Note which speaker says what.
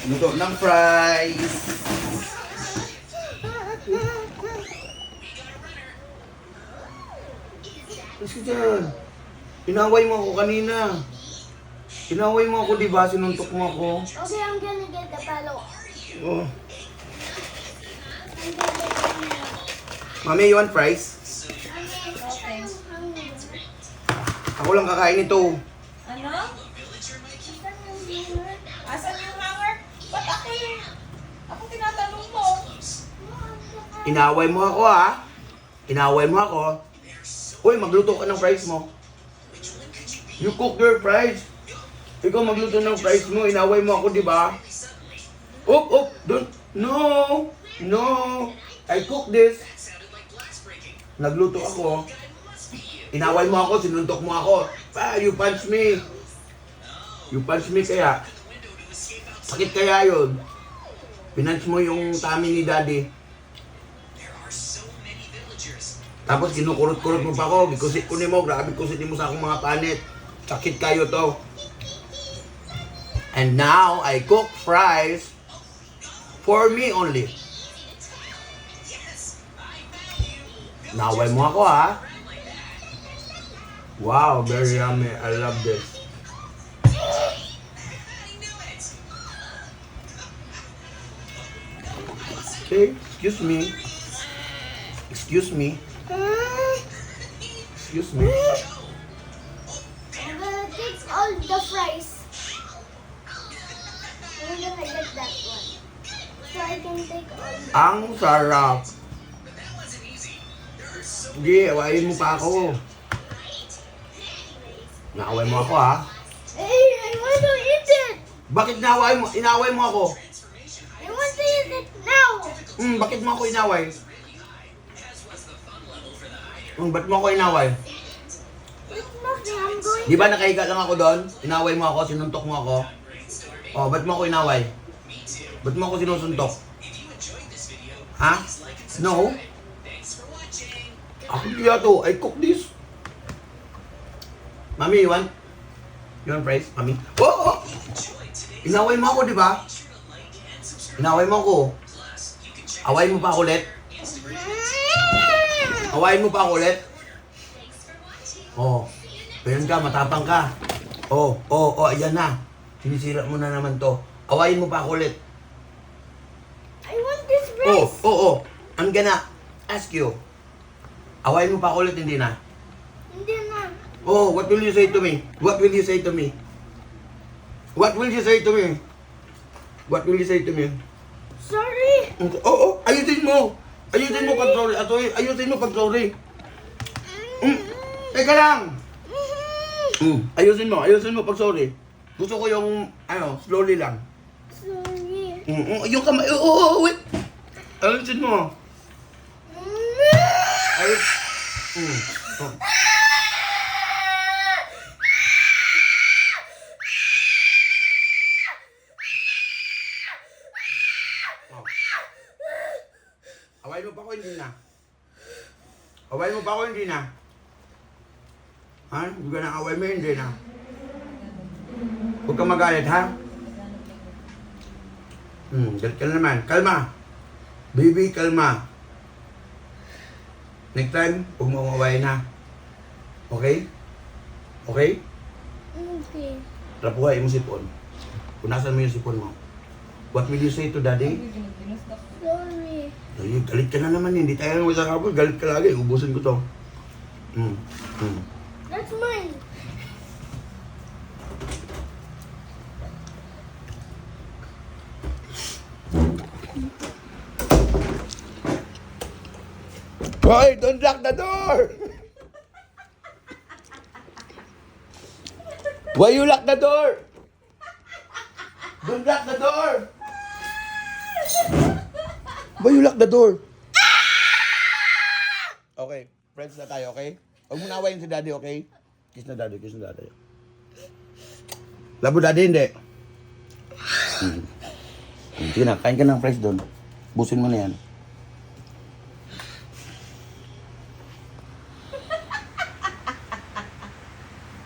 Speaker 1: Luto ng fries. Kasi dyan. Inaway mo ako kanina. Inaway mo ako, di ba? Sinuntok mo ako.
Speaker 2: Okay, I'm gonna get the palo.
Speaker 1: Oh. Mami, you want fries? Ako lang kakain ito.
Speaker 3: Ano? Asan yung hanger? Ba't ako yung... Ako tinatanong mo?
Speaker 1: Inaway mo ako, ha? Inaway mo ako. Uy, magluto ka ng fries mo. You cook your fries. Ikaw magluto ng fries mo. Inaway mo ako, di ba? Op, don't. No. No. I cook this. Nagluto ako. Inaway mo ako, sinuntok mo ako. You punch me. You punch me kaya. Sakit kaya yun. Pinunch mo yung tummy ni daddy. Tapos kinukurot-kurot mo pa ako. Gikusit-kunin mo. Grabe kusitin mo sa akong mga panit. Sakit kayo to. And now, I cook fries for me only. Naway mo ako, ha? Wow, very yummy. I love this. Okay, excuse me. Excuse me. Excuse me.
Speaker 2: I'm gonna take all the fries. I'm gonna get that one. So I can take all.
Speaker 1: Ang sarap. Sige, awayin mo pa ako. Naaway mo ako, ha?
Speaker 2: Hey, I want to eat it.
Speaker 1: Bakit naaway mo? Inaway mo ako.
Speaker 2: I want to eat it now.
Speaker 1: Bakit mo ako inaway? Ba't mo ako inaway?
Speaker 2: It's nothing. I'm going.
Speaker 1: Di ba nakahiga lang ako doon? Inaway mo ako, sinuntok mo ako. Oh, ba't mo ako inaway? Ba't mo ako sinusuntok? Ha? No? Ako kaya to. I cook this. Mami, you want? You want fries? Mami? Oh! Inaway mo ako, di ba? Inaway mo ako. Awayin mo pa ako ulit. Awayin mo pa ako ulit. Oh. Ganyan ka, matapang ka. Oh, ayan na. Sinisira mo na naman to. Awayin mo pa ako ulit.
Speaker 2: I want this rice.
Speaker 1: I'm gonna ask you. Awayin mo pa ako ulit, hindi na.
Speaker 2: Hindi na.
Speaker 1: Oh, what will you say to me? What will you say to me? What will you say to me? What will you say to me?
Speaker 2: Sorry.
Speaker 1: Ayusin mo. Ayusin mo pag sorry. Ayusin mo pag sorry. Teka lang. Ayusin mo pag sorry. Gusto ko yung, slowly lang.
Speaker 2: Sorry.
Speaker 1: Yung kamay, wait. Ayusin mo. Ayos. Awayin mo pa ako, hindi na. Awayin mo pa ako, hindi na. Ha? Hindi ka na away mo, hindi na. Huwag kang magalit, ha? Galit ka na naman. Kalma. Baby, kalma. Next time, huwag mo awayin, ha? Okay? Okay?
Speaker 2: Okay.
Speaker 1: Rapuhay mo sipon. Punasan mo yung sipon mo. What will you say to daddy?
Speaker 2: Sorry.
Speaker 1: Ay, galit ka na naman, hindi tayo ng isang hapon. Galit ka lagi, ubusin ko to.
Speaker 2: That's mine.
Speaker 1: Hoy, don't lock the door! Why you lock the door? Don't lock the door! Why you lock the door? Okay, friends na tayo, okay? Huwag mo nawayin si daddy, okay? Kiss na daddy, kiss na daddy. Labo daddy, hindi. Sige na, kain ka ng fries doon. Busin mo na yan.